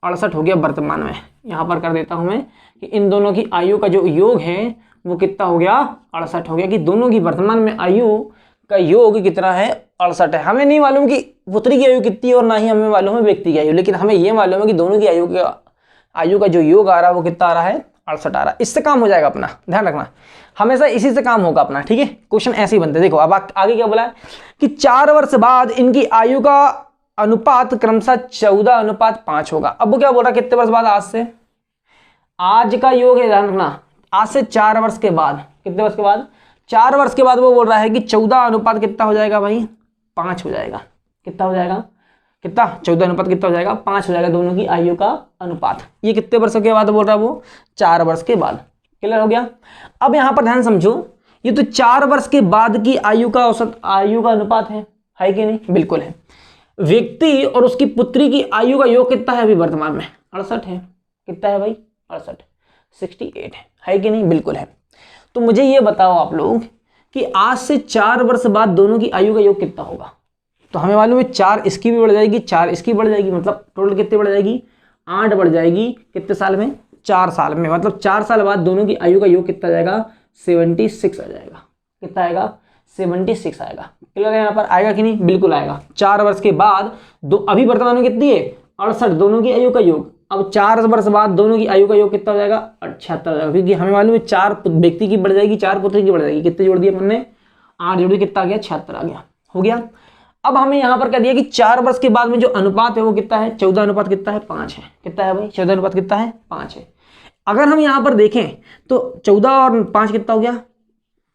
68 हो गया वर्तमान में। यहाँ पर कर देता हूँ मैं कि इन दोनों की आयु का जो योग है वो कितना हो गया, 68 हो गया, कि दोनों की वर्तमान में आयु का योग कितना है, 68 है। हमें नहीं मालूम कि पुत्री की आयु कितनी है, और ना ही हमें मालूम है व्यक्ति की आयु, लेकिन हमें ये मालूम है कि दोनों की आयु का जो योग आ रहा है वो कितना आ रहा है, 68 आ रहा है। इससे काम हो जाएगा अपना, ध्यान रखना, हमेशा इसी से काम होगा अपना, ठीक है। क्वेश्चन ऐसे ही बनते हैं। देखो अब आगे क्या बोला है कि 4 वर्ष बाद इनकी आयु का अनुपात क्रमशः 14:5 होगा। अब वो क्या बोल रहा है, कितने वर्ष बाद, आज से, आज का योग है, ध्यान रखना, आज से 4 वर्ष के बाद, कितने वर्ष के बाद, 4 वर्ष के बाद वो बोल रहा है कि 14 अनुपात कितना हो जाएगा भाई, 5 हो जाएगा। कितना हो जाएगा, कितना, 14 अनुपात कितना हो जाएगा, 5 हो जाएगा, दोनों की आयु का अनुपात। ये कितने वर्ष के बाद बोल रहा है वो, 4 वर्ष के बाद। क्लियर हो गया। अब यहां पर ध्यान समझो, ये तो 4 वर्ष के बाद की आयु का औसत आयु का अनुपात है कि नहीं, बिल्कुल है। व्यक्ति और उसकी पुत्री की आयु का योग कितना है अभी वर्तमान में, 68 है। कितना है भाई, 68, 68 है कि नहीं, बिल्कुल है। तो मुझे ये बताओ आप लोग कि आज से 4 वर्ष बाद दोनों की आयु का योग कितना होगा। तो हमें मालूम है 4 इसकी भी बढ़ जाएगी, 4 इसकी बढ़ जाएगी, मतलब टोटल कितनी बढ़ जाएगी, 8 बढ़ जाएगी। कितने साल में, 4 साल में, मतलब 4 साल बाद दोनों की आयु का योग कितना आ जाएगा, 76 आ जाएगा। कितना आएगा, 76 आएगा। क्लियर है, यहाँ पर आएगा कि नहीं, बिल्कुल आएगा। 4 वर्ष के बाद अभी वर्तमान में कितनी है, 68, दोनों की आयु का योग। अब 4 वर्ष बाद दोनों की आयु का योग कितना हो जाएगा, 78 हो जाएगा, क्योंकि हमें मालूम है 4 व्यक्ति की बढ़ जाएगी, 4 पुत्री की बढ़ जाएगी। कितने जोड़ दिए अपन ने, 8 जोड़ दिए, कितना आ गया, 76 आ गया, हो गया। अब हमें यहाँ पर कह दिया कि 4 वर्ष के बाद में जो अनुपात है वो कितना है, 14 अनुपात कितना है, 5 है। कितना है भाई, 14 अनुपात कितना है, 5 है। अगर हम यहाँ पर देखें तो 14 और 5 कितना हो गया,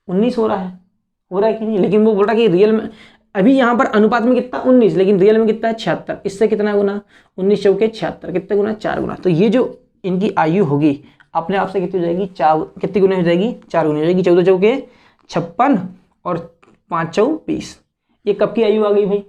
19 हो रहा है कि नहीं। लेकिन वो बोल रहा है कि रियल में अभी यहाँ पर अनुपात में कितना, 19, लेकिन रियल में कितना है, 76। इससे कितना गुना, 19 चौके 76, कितने गुना, 4 गुना। तो ये जो इनकी आयु होगी अपने आप से कितनी हो जाएगी, 4, कितनी गुना हो जाएगी, 4 गुना हो जाएगी। 14 चौके 56 और 5 चौ 20। ये कब की आयु आ गई भाई,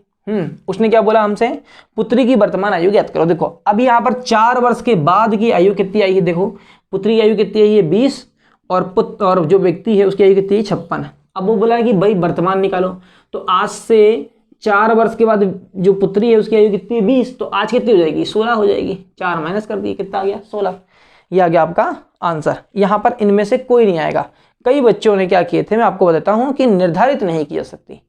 उसने क्या बोला हमसे, पुत्री की वर्तमान आयु ज्ञात करो। देखो अब यहाँ पर 4 वर्ष के बाद की आयु कितनी आई है, देखो पुत्री की आयु कितनी आई है 20, और जो व्यक्ति है उसकी आयु कितनी है 56। अब वो बोला है कि भाई वर्तमान निकालो, तो आज से 4 वर्ष के बाद जो पुत्री है उसकी आयु कितनी है 20, तो आज कितनी हो जाएगी 16 हो जाएगी। 4 माइनस कर दिए, कितना आ गया 16। ये आ गया आपका आंसर। यहाँ पर इनमें से कोई नहीं आएगा। कई बच्चों ने क्या किए थे, मैं आपको बताता हूँ कि निर्धारित नहीं की जा सकती,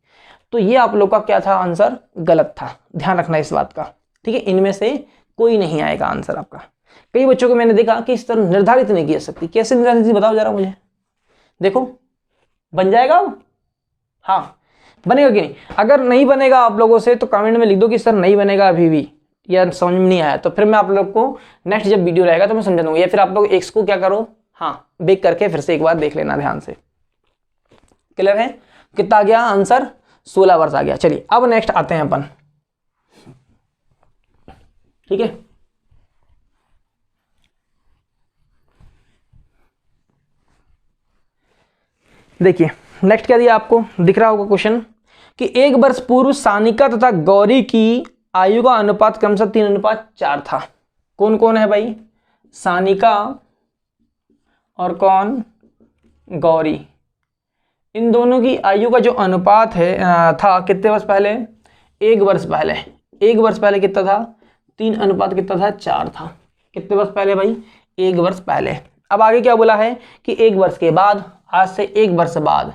तो ये आप लोग का क्या था, आंसर गलत था, ध्यान रखना इस बात का, ठीक है। इनमें से कोई नहीं आएगा आंसर आपका। कई बच्चों को मैंने देखा कि इस तरह निर्धारित नहीं की जा सकती। कैसे निर्धारित, बताओ जरा मुझे, देखो बन जाएगा, हाँ बनेगा कि नहीं। अगर नहीं बनेगा आप लोगों से तो कमेंट में लिख दो कि सर नहीं बनेगा अभी भी, या समझ में नहीं आया, तो फिर मैं आप लोग को नेक्स्ट जब वीडियो रहेगा तो मैं समझा दूंगा, या फिर आप लोग एक्स को क्या करो, हाँ बेक करके फिर से एक बार देख लेना ध्यान से। क्लियर है, कितना आ गया आंसर, 16 वर्ष आ गया। चलिए अब नेक्स्ट आते हैं अपन, ठीक है। देखिए नेक्स्ट क्या दिया आपको, दिख रहा होगा क्वेश्चन कि 1 वर्ष पूर्व सानिका तथा गौरी की आयु का अनुपात क्रमशः 3:4 था। कौन कौन है भाई, सानिका और कौन, गौरी। इन दोनों की आयु का जो अनुपात है था कितने वर्ष पहले, 1 वर्ष पहले। 1 वर्ष पहले कितना था, 3 अनुपात कितना था 4 था। कितने वर्ष पहले भाई, 1 वर्ष पहले। अब आगे क्या बोला है कि 1 वर्ष के बाद, आज से 1 वर्ष बाद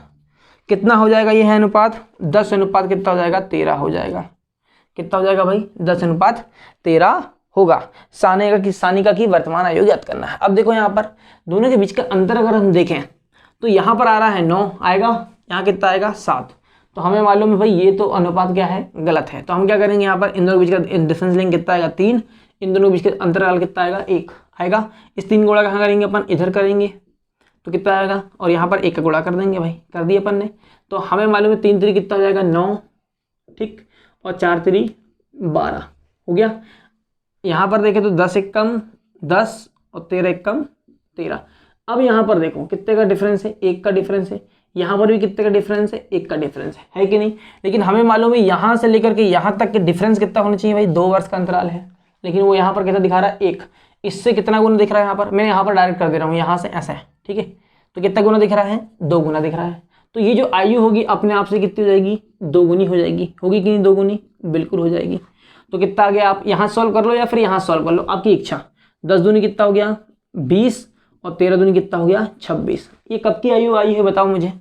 कितना हो जाएगा, ये है अनुपात 10 अनुपात कितना हो जाएगा 13 हो जाएगा। कितना हो जाएगा भाई, 10 अनुपात 13 होगा। सानिका की वर्तमान आयु ज्ञात करना है। अब देखो यहाँ पर दोनों के बीच का अंतर अगर हम देखें तो यहाँ पर आ रहा है 9 आएगा, यहाँ कितना आएगा 7, तो हमें मालूम है भाई ये तो अनुपात क्या है, गलत है। तो हम क्या करेंगे, यहाँ पर इन दोनों के बीच का डिफरेंस लेंगे, कितना आएगा 3, इन दोनों के बीच का अंतराल कितना आएगा 1 आएगा। इस 3 गुणा कहाँ करेंगे अपन, इधर करेंगे, तो कितना आएगा, और यहाँ पर 1 का गुणा कर देंगे भाई, कर दिए अपन ने। तो हमें मालूम है 3 3 कितना हो जाएगा 9, ठीक, और 4 3 12 हो गया। यहाँ पर देखें तो 10 1 कम 10 और 13 1 कम 13। अब यहाँ पर देखो कितने का डिफरेंस है, 1 का डिफरेंस है। यहाँ पर भी कितने का डिफरेंस है, 1 का डिफरेंस है कि नहीं। लेकिन हमें मालूम है यहाँ से लेकर के यहाँ तक के डिफरेंस कितना होना चाहिए भाई, 2 वर्ष का अंतराल है, लेकिन वो यहाँ पर कितना दिखा रहा है 1। इससे कितना गुना दिख रहा है यहाँ पर, मैंने यहाँ पर डायरेक्ट कर दे रहा हूँ, यहाँ से ऐसा है, ठीक है। तो कितना गुना दिख रहा है, 2 गुना दिख रहा है। तो ये जो आयु होगी अपने आप से कितनी हो जाएगी, 2 गुनी हो जाएगी। होगी कि नहीं 2 गुनी, बिल्कुल हो जाएगी। तो कितना आ गया, आप यहाँ सॉल्व कर लो या फिर यहाँ सॉल्व कर लो, आपकी इच्छा। 10 दूनी कितना हो गया 20, और 13 दूनी कितना हो गया 26। ये कब की आयु आई है बताओ मुझे।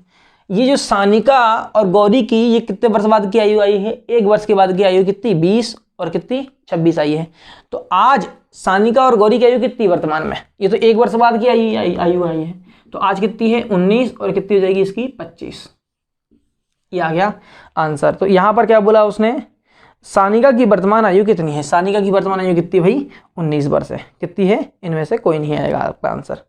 ये जो सानिका और गौरी की ये कितने वर्ष बाद की आयु आई है, 1 वर्ष के बाद की आयु कितनी 20 और कितनी 26 आई है। तो आज सानिका और गौरी की आयु कितनी वर्तमान में, ये तो 1 वर्ष बाद की आयु आई है। तो आज कितनी है 19, और कितनी हो जाएगी इसकी 25। ये आ गया आंसर। तो यहाँ पर क्या बोला उसने, सानिका की वर्तमान आयु कितनी है, सानिका की वर्तमान आयु कितनी भाई 19 वर्ष है। कितनी है, इनमें से कोई नहीं आएगा आपका आंसर।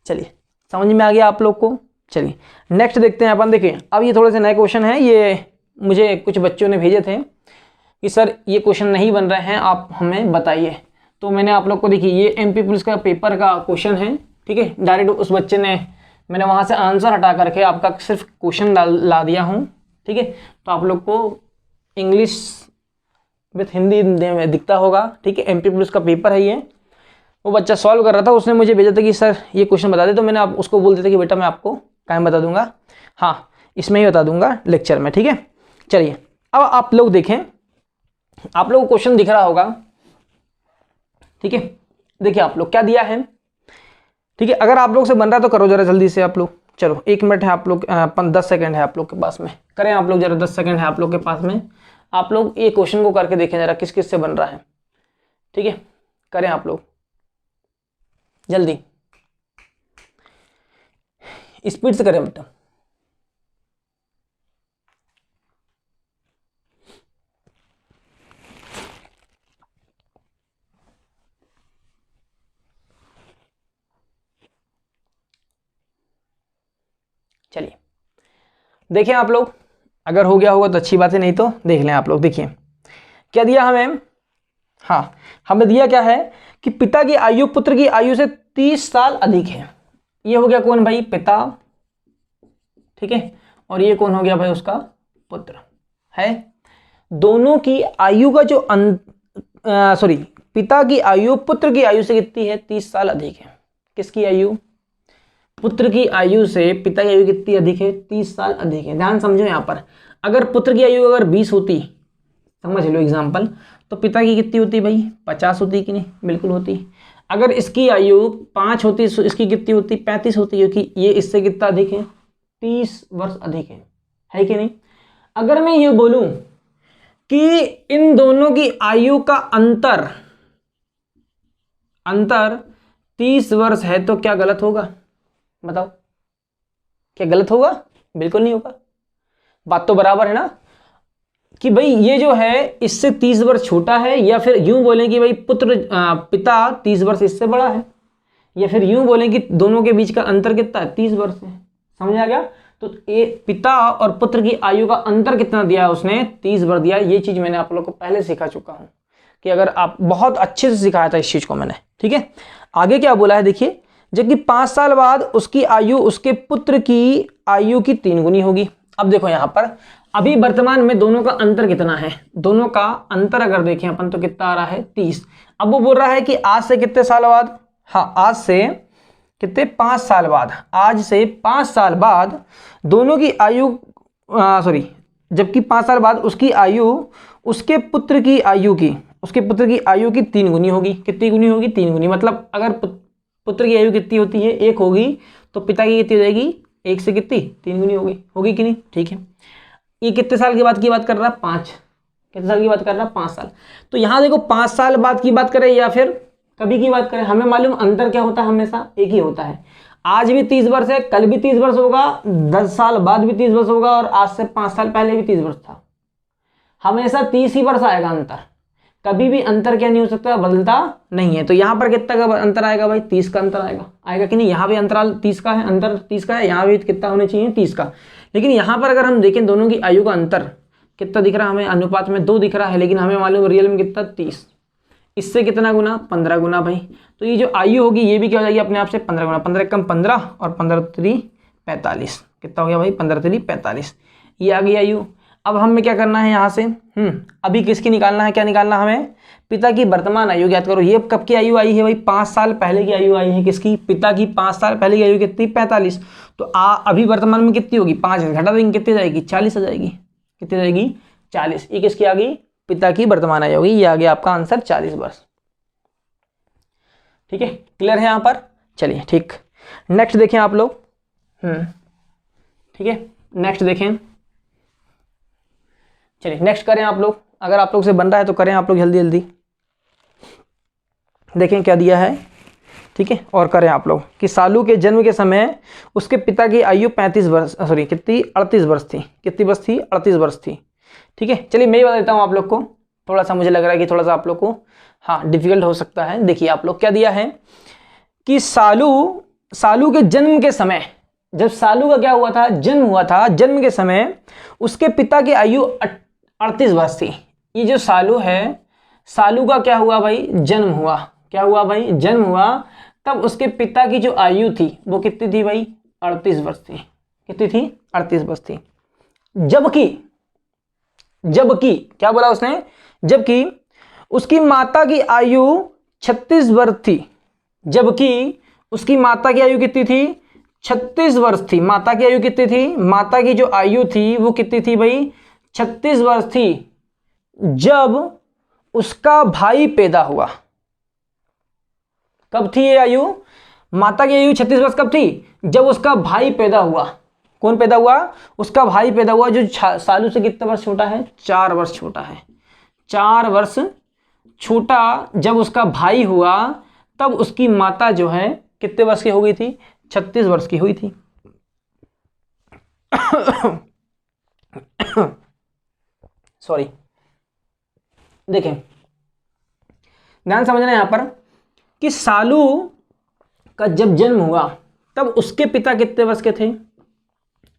चलिए समझ में आ गया आप लोग को। चलिए नेक्स्ट देखते हैं अपन। देखिए अब ये थोड़े से नए क्वेश्चन हैं, ये मुझे कुछ बच्चों ने भेजे थे कि सर ये क्वेश्चन नहीं बन रहे हैं, आप हमें बताइए। तो मैंने आप लोग को, देखिए ये MP पुलिस का पेपर का क्वेश्चन है, ठीक है। डायरेक्ट उस बच्चे ने, मैंने वहाँ से आंसर हटा करके आपका सिर्फ क्वेश्चन ला दिया हूँ, ठीक है। तो आप लोग को इंग्लिश विथ हिंदी में दिखता होगा, ठीक है। MP पुलिस का पेपर है ये। वो बच्चा सॉल्व कर रहा था, उसने मुझे भेजा था कि सर ये क्वेश्चन बता दे। तो मैंने आप उसको बोल दिया था कि बेटा मैं आपको कहाँ बता दूंगा, हाँ इसमें ही बता दूंगा लेक्चर में, ठीक है। चलिए अब आप लोग देखें, आप लोग को क्वेश्चन दिख रहा होगा, ठीक है। देखिए आप लोग क्या दिया है, ठीक है। अगर आप लोग से बन रहा है तो करो जरा जल्दी से आप लोग। चलो 1 मिनट है आप लोग, 10 सेकंड है आप लोग के पास में, करें आप लोग जरा, 10 सेकंड है आप लोग के पास में। आप लोग ये क्वेश्चन को करके देखें जरा किस किस से बन रहा है, ठीक है। करें आप लोग जल्दी, स्पीड से करें बेटा। चलिए देखें आप लोग, अगर हो गया होगा तो अच्छी बात है, नहीं तो देख लें आप लोग। देखिए क्या दिया हमें, हाँ हमें दिया क्या है कि पिता की आयु पुत्र की आयु से 30 साल अधिक है। ये हो गया कौन भाई, पिता, ठीक है। और ये कौन हो गया भाई, उसका पुत्र है। दोनों की आयु का जो पिता की आयु पुत्र की आयु से कितनी है, 30 साल अधिक है। किसकी आयु, पुत्र की आयु से पिता की आयु कितनी अधिक है, 30 साल अधिक है। ध्यान समझो यहाँ पर, अगर पुत्र की आयु अगर 20 होती, समझ लो एग्जाम्पल, तो पिता की कितनी होती भाई, 50 होती कि नहीं, बिल्कुल होती। अगर इसकी आयु 5 होती तो इसकी कितनी होती, 35 होती, क्योंकि ये इससे कितना अधिक है, 30 वर्ष अधिक है कि नहीं। अगर मैं ये बोलूं कि इन दोनों की आयु का अंतर 30 वर्ष है, तो क्या गलत होगा, बताओ, क्या गलत होगा, बिल्कुल नहीं होगा। बात तो बराबर है ना, कि भाई ये जो है इससे 30 वर्ष छोटा है, या फिर यूं बोलें कि भाई पिता 30 वर्ष इससे बड़ा है, या फिर यूं बोलें कि दोनों के बीच का अंतर कितना है, 30 वर्ष है। समझ आ गया। तो ये पिता और पुत्र की आयु का अंतर कितना दिया है उसने, 30 वर्ष दिया। ये चीज मैंने आप लोग को पहले सिखा चुका हूं, कि अगर आप बहुत अच्छे से सिखाया था इस चीज को मैंने, ठीक है। आगे क्या बोला है देखिए, जबकि 5 साल बाद उसकी आयु उसके पुत्र की आयु की 3 गुनी होगी। अब देखो यहां पर अभी वर्तमान में दोनों का अंतर कितना है, दोनों का अंतर अगर देखें अपन तो कितना आ रहा है, 30। अब वो बोल रहा है कि आज से कितने साल बाद, हाँ आज से कितने, 5 साल बाद, आज से 5 साल बाद दोनों की आयु जबकि 5 साल बाद उसकी आयु उसके पुत्र की आयु की 3 गुनी होगी। कितनी गुनी होगी, 3 गुनी। मतलब अगर पुत्र की आयु कितनी होती है, 1 होगी, तो पिता की कितनी हो जाएगी, 1 से कितनी, 3 गुनी होगी कि नहीं, ठीक है। ये कितने साल के बाद की बात कर रहा है, 5, कितने साल की बात कर रहा है, 5 साल। तो यहां देखो 5 साल बाद की बात करें या फिर कभी की बात करें, हमें मालूम अंतर क्या होता है, हमेशा एक ही होता है। आज भी 30 वर्ष है, कल भी 30 वर्ष होगा, 10 साल बाद भी 30 वर्ष होगा, और आज से 5 साल पहले भी 30 वर्ष था। हमेशा 30 ही वर्ष आएगा अंतर, कभी भी अंतर क्या नहीं हो सकता, बदलता नहीं है। तो यहाँ पर कितना का अंतर आएगा भाई, 30 का अंतर आएगा कि नहीं। यहाँ भी अंतराल 30 का है, अंतर 30 का है, यहाँ भी कितना होना चाहिए, 30 का। लेकिन यहाँ पर अगर हम देखें दोनों की आयु का अंतर कितना दिख रहा है हमें, अनुपात में 2 दिख रहा है, लेकिन हमें मालूम रियल में कितना, 30। इससे कितना गुना, 15 गुना भाई। तो ये जो आयु होगी ये भी क्या हो जाएगी अपने आप से 15 गुना, 15 कम 15 और 15 3 45, कितना हो गया भाई, 15 3 45, ये आ गई आयु। अब हमें क्या करना है यहाँ से, अभी किसकी निकालना है, क्या निकालना हमें, पिता की वर्तमान आयु ज्ञात करो। ये कब की आयु आई है भाई, 5 साल पहले की आयु आई है, किसकी, पिता की 5 साल पहले की आयु कितनी, 45। तो अभी वर्तमान में कितनी होगी, 5 घटा देंगे कितनी जाएगी, 40 आ जाएगी, कितनी जाएगी, 40। ये किसकी आ गई, पिता की वर्तमान आयु होगी। ये आ गया आपका आंसर 40 वर्ष। ठीक है, क्लियर है यहाँ पर। चलिए ठीक, नेक्स्ट देखें आप लोग। ठीक है, नेक्स्ट देखें, चलिए नेक्स्ट करें आप लोग। अगर आप लोग से बन रहा है तो करें आप लोग जल्दी जल्दी, देखें क्या दिया है। ठीक है, और करें आप लोग कि सालू के जन्म के समय उसके पिता की आयु 35 वर्ष, सॉरी कितनी, 38 वर्ष थी। कितनी वर्ष थी, 38 वर्ष थी। ठीक है, चलिए मैं ही बता देता हूँ आप लोग को, थोड़ा सा मुझे लग रहा है कि थोड़ा सा आप लोग को हाँ डिफिकल्ट हो सकता है। देखिए आप लोग क्या दिया है कि सालू के जन्म के समय, जब सालू का क्या हुआ था, जन्म हुआ था, जन्म के समय उसके पिता की आयु 38 वर्ष थी। ये जो सालू है, सालू का क्या हुआ भाई, जन्म हुआ। क्या हुआ भाई, जन्म हुआ। तब उसके पिता की जो आयु थी वो कितनी थी भाई, 38 वर्ष थी। कितनी थी, 38 वर्ष थी। जबकि क्या बोला उसने, जबकि उसकी माता की आयु 36 वर्ष थी। जबकि उसकी माता की आयु कितनी थी, 36 वर्ष थी। माता की आयु कितनी थी, माता की जो आयु थी वो कितनी थी भाई, 36 वर्ष थी, जब उसका भाई पैदा हुआ। कब थी ये आयु, माता की आयु 36 वर्ष कब थी, जब उसका भाई पैदा हुआ। कौन पैदा हुआ, उसका भाई पैदा हुआ, जो सालू से कितने वर्ष छोटा है, 4 वर्ष छोटा है। 4 वर्ष छोटा जब उसका भाई हुआ, तब उसकी माता जो है कितने वर्ष की हो गई थी, 36 वर्ष की हुई थी। सॉरी, देखें ध्यान समझना यहां पर कि सालू का जब जन्म हुआ तब उसके पिता कितने वर्ष के थे,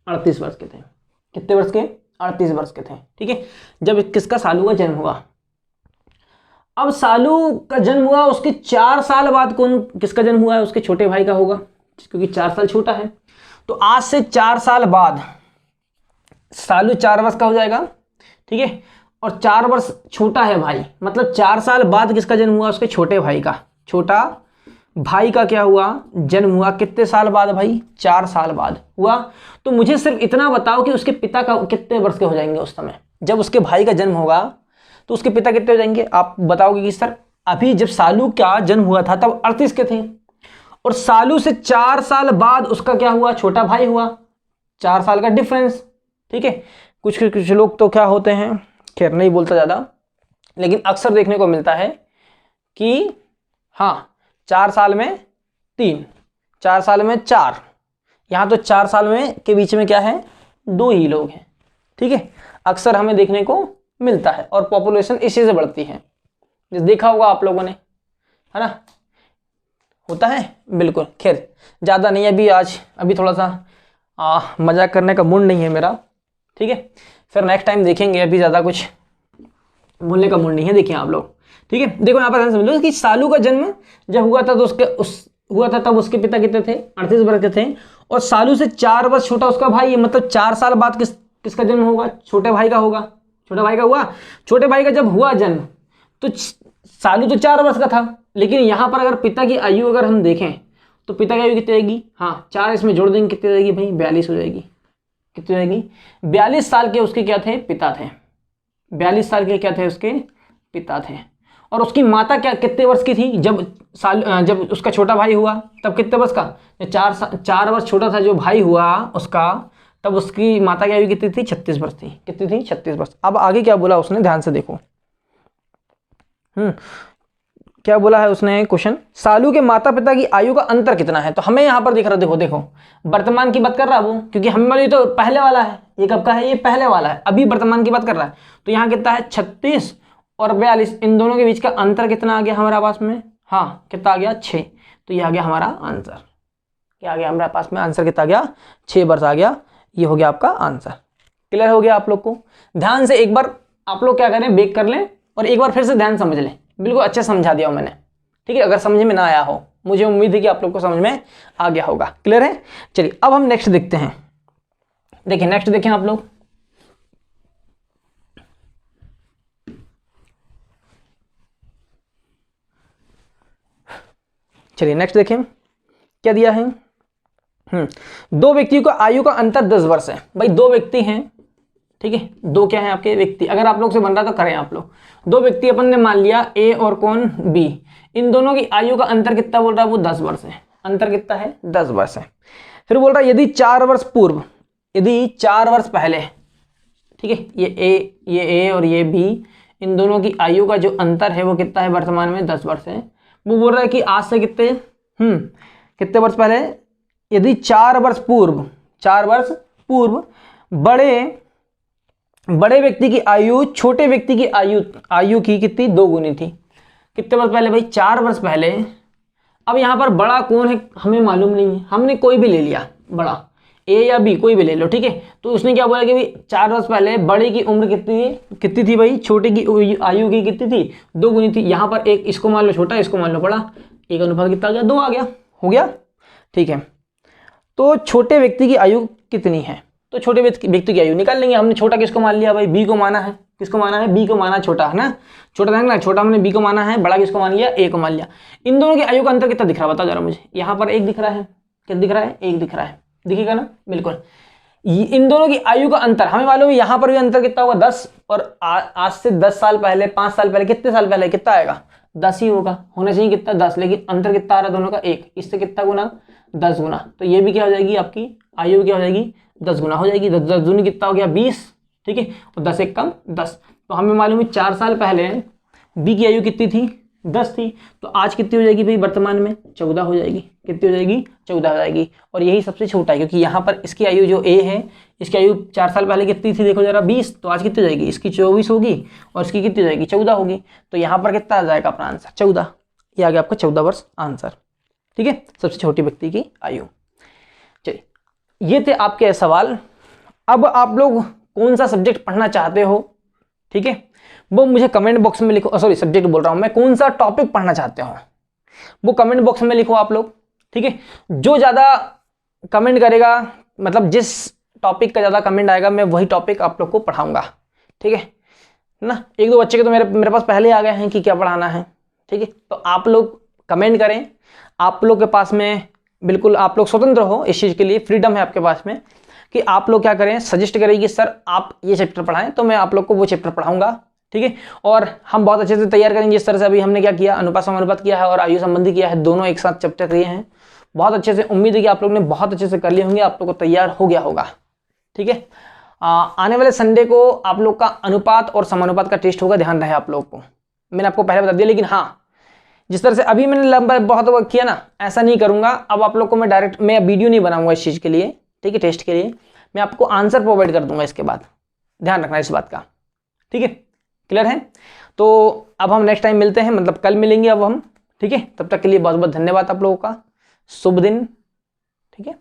38 वर्ष के थे। कितने वर्ष के, 38 वर्ष के थे। ठीक है, जब किसका, सालू का जन्म हुआ। अब सालू का जन्म हुआ, उसके 4 साल बाद कौन, किसका जन्म हुआ है, उसके छोटे भाई का होगा, क्योंकि 4 साल छोटा है। तो आज से 4 साल बाद सालू 4 वर्ष का हो जाएगा। ठीक है, और 4 वर्ष छोटा है भाई, मतलब 4 साल बाद किसका जन्म हुआ? उसके छोटे भाई का, छोटा भाई का क्या हुआ? जन्म हुआ। कितने साल बाद भाई? 4 साल बाद हुआ। तो मुझे सिर्फ इतना बताओ कि उसके पिता का कितने वर्ष के हो जाएंगे उस समय जब उसके भाई का जन्म होगा, तो उसके पिता कितने हो जाएंगे? आप बताओगे कि सर अभी जब सालू का जन्म हुआ था तब 38 के थे, और सालू से 4 साल बाद उसका क्या हुआ? छोटा भाई हुआ। 4 साल का डिफरेंस, ठीक है। कुछ लोग तो क्या होते हैं, खैर नहीं बोलता ज़्यादा, लेकिन अक्सर देखने को मिलता है कि हाँ 4 साल में 3, 4 साल में 4, यहाँ तो 4 साल में के बीच में क्या है? 2 ही लोग हैं, ठीक है। अक्सर हमें देखने को मिलता है, और पॉपुलेशन इसी से बढ़ती है, देखा होगा आप लोगों ने, है ना, होता है बिल्कुल। खैर ज़्यादा नहीं, अभी थोड़ा सा मजाक करने का मूड नहीं है मेरा, ठीक है। फिर नेक्स्ट टाइम देखेंगे, अभी ज़्यादा कुछ बोलने का मूड नहीं है। देखिए आप लोग, ठीक है। देखो यहाँ पर समझ लो कि सालू का जन्म जब हुआ था तो हुआ था तब उसके पिता कितने थे? 38 वर्ष के थे, और सालू से 4 वर्ष छोटा उसका भाई है, मतलब 4 साल बाद किसका जन्म होगा? छोटे भाई का होगा। छोटा भाई का हुआ। छोटे भाई का जब हुआ जन्म तो सालू तो 4 वर्ष का था, लेकिन यहाँ पर अगर पिता की आयु अगर हम देखें तो पिता की आयु कितनी रहेगी? हाँ 4 इसमें जोड़ देंगे, कितनी रहेगी भाई? 42 हो जाएगी। कितनी रहेगी? 42 साल के उसके क्या थे? पिता थे। 42 साल के क्या थे? उसके पिता थे। और उसकी माता क्या कितने वर्ष की थी जब उसका छोटा भाई हुआ? तब कितने वर्ष का? 4 वर्ष छोटा था जो भाई हुआ उसका, तब उसकी माता की आयु कितनी थी? 36 वर्ष थी। कितनी थी? 36 वर्ष। अब आगे क्या बोला उसने, ध्यान से देखो। क्या बोला है उसने क्वेश्चन? सालू के माता पिता की आयु का अंतर कितना है? तो हमें यहाँ पर दिख रहा है, देखो वर्तमान की बात कर रहा है वो, क्योंकि हम वाली तो पहले वाला है, ये कब का है? ये पहले वाला है, अभी वर्तमान की बात कर रहा है। तो यहाँ कितना है? 36 और 42, इन दोनों के बीच का अंतर कितना आ गया हमारे पास में? हाँ कितना आ गया? 6। तो ये आ गया हमारा आंसर। क्या आ गया हमारे पास में आंसर? कितना आ गया? 6 वर्ष आ गया। ये हो गया आपका आंसर। क्लियर हो गया आप लोग को? ध्यान से एक बार आप लोग क्या करें, बेक कर लें और एक बार फिर से ध्यान समझ लें। बिल्कुल अच्छा समझा दिया हूं मैंने, ठीक है। अगर समझ में ना आया हो, मुझे उम्मीद है कि आप लोग को समझ में आ गया होगा। क्लियर है? चलिए अब हम नेक्स्ट देखते हैं। देखिए नेक्स्ट देखें आप लोग। चलिए नेक्स्ट देखें क्या दिया है। 2 व्यक्तियों का आयु का अंतर 10 वर्ष है। भाई 2 व्यक्ति हैं, ठीक है। 2 क्या है आपके व्यक्ति? अगर आप लोग से बन रहा तो करें आप लोग। 2 व्यक्ति अपन ने मान लिया, ए और कौन? बी। इन दोनों की आयु का अंतर कितना बोल रहा है वो? 10 वर्ष है। अंतर कितना है? 10 वर्ष है। फिर बोल रहा है यदि 4 वर्ष पूर्व, यदि 4 वर्ष पहले, ठीक है, ये ए और ये बी, इन दोनों की आयु का जो अंतर है वो कितना है? वर्तमान में 10 वर्ष है। वो बोल रहा है कि आज से कितने वर्ष पहले? यदि 4 वर्ष पूर्व, 4 वर्ष पूर्व बड़े व्यक्ति की आयु छोटे व्यक्ति की आयु की कितनी? 2 गुनी थी। कितने वर्ष पहले भाई? 4 वर्ष पहले। अब यहाँ पर बड़ा कौन है हमें मालूम नहीं है, हमने कोई भी ले लिया, बड़ा ए या बी कोई भी ले लो, ठीक है। तो उसने क्या बोला कि भाई 4 वर्ष पहले बड़े की उम्र कितनी थी भाई? छोटे की आयु की कितनी थी? 2 गुनी थी। यहाँ पर एक इसको मान लो छोटा, इसको मान लो बड़ा, एक अनुपात कितना आ गया? 2 आ गया। हो गया, ठीक है। तो छोटे व्यक्ति की आयु कितनी है? तो छोटे व्यक्ति की आयु निकाल लेंगे। हमने छोटा किसको मान लिया भाई? बी को माना है। किसको माना है? बी को माना, छोटा है ना, छोटा ना, छोटा हमने बी को माना है, बड़ा किसको मान लिया? ए को मान लिया। इन दोनों की आयु का अंतर कितना दिख रहा है? बता जरा मुझे। यहाँ पर 1 दिख रहा है, क्या दिख रहा है? 1 दिख रहा है, दिखेगा ना? बिल्कुल। इन दोनों की आयु का अंतर हमें मालूम है। यहाँ पर भी अंतर कितना होगा? 10। और आज से 10 साल पहले, 5 साल पहले, कितने साल पहले कितना आएगा? 10 ही होगा, होना चाहिए कितना? 10। लेकिन अंतर कितना आ रहा है दोनों का? 1। इससे कितना गुना? 10 गुना। तो ये भी क्या हो जाएगी आपकी आयु? क्या हो जाएगी? 10 गुना हो जाएगी। 10 दूनी कितना हो गया? 20, ठीक है। और 10 एक कम 10। तो हमें मालूम है 4 साल पहले बी की आयु कितनी थी? 10 थी। तो आज कितनी हो जाएगी भाई? वर्तमान में 14 हो जाएगी। कितनी हो जाएगी? 14 हो जाएगी। और यही सबसे छोटा है, क्योंकि यहाँ पर इसकी आयु जो ए है, इसकी आयु 4 साल पहले कितनी थी? देखो जरा 20। तो आज कितनी हो जाएगी? इसकी 24 होगी और इसकी कितनी हो जाएगी? 14 होगी। तो यहाँ पर कितना आ जाएगा अपना आंसर? 14। ये आ गया आपका 14 वर्ष आंसर, ठीक है, सबसे छोटी व्यक्ति की आयु। चलिए ये थे आपके सवाल। अब आप लोग कौन सा सब्जेक्ट पढ़ना चाहते हो, ठीक है, वो मुझे कमेंट बॉक्स में लिखो। सॉरी, सब्जेक्ट बोल रहा हूं मैं, कौन सा टॉपिक पढ़ना चाहते हो वो कमेंट बॉक्स में लिखो आप लोग, ठीक है। जो ज़्यादा कमेंट करेगा, मतलब जिस टॉपिक का ज़्यादा कमेंट आएगा, मैं वही टॉपिक आप लोग को पढ़ाऊंगा, ठीक है। ना। एक दो बच्चे के तो मेरे पास पहले आ गए हैं कि क्या पढ़ाना है, ठीक है। तो आप लोग कमेंट करें, आप लोग के पास में बिल्कुल आप लोग स्वतंत्र हो, इस चीज़ के लिए फ्रीडम है आपके पास में कि आप लोग क्या करें, सजेस्ट करें कि सर आप ये चैप्टर पढ़ाएं, तो मैं आप लोग को वो चैप्टर पढ़ाऊंगा, ठीक है। और हम बहुत अच्छे से तैयार करेंगे। जिस तरह से अभी हमने क्या किया, अनुपात समानुपात किया है और आयु संबंधी किया है, दोनों एक साथ चैप्टर किए हैं बहुत अच्छे से। उम्मीद है कि आप लोग ने बहुत अच्छे से कर लिए होंगे, आप लोग को तैयार हो गया होगा, ठीक है। आने वाले संडे को आप लोग का अनुपात और समानुपात का टेस्ट होगा, ध्यान रहे आप लोग को, मैंने आपको पहले बता दिया। लेकिन हाँ, जिस तरह से अभी मैंने लंबा बहुत वक्त किया ना, ऐसा नहीं करूंगा। अब आप लोग को मैं डायरेक्ट मैं वीडियो नहीं बनाऊंगा इस चीज़ के लिए, ठीक है, टेस्ट के लिए। मैं आपको आंसर प्रोवाइड कर दूंगा इसके बाद, ध्यान रखना इस बात का, ठीक है। क्लियर है? तो अब हम नेक्स्ट टाइम मिलते हैं, मतलब कल मिलेंगे अब हम, ठीक है। तब तक के लिए बहुत बहुत धन्यवाद आप लोगों का, शुभ दिन, ठीक है।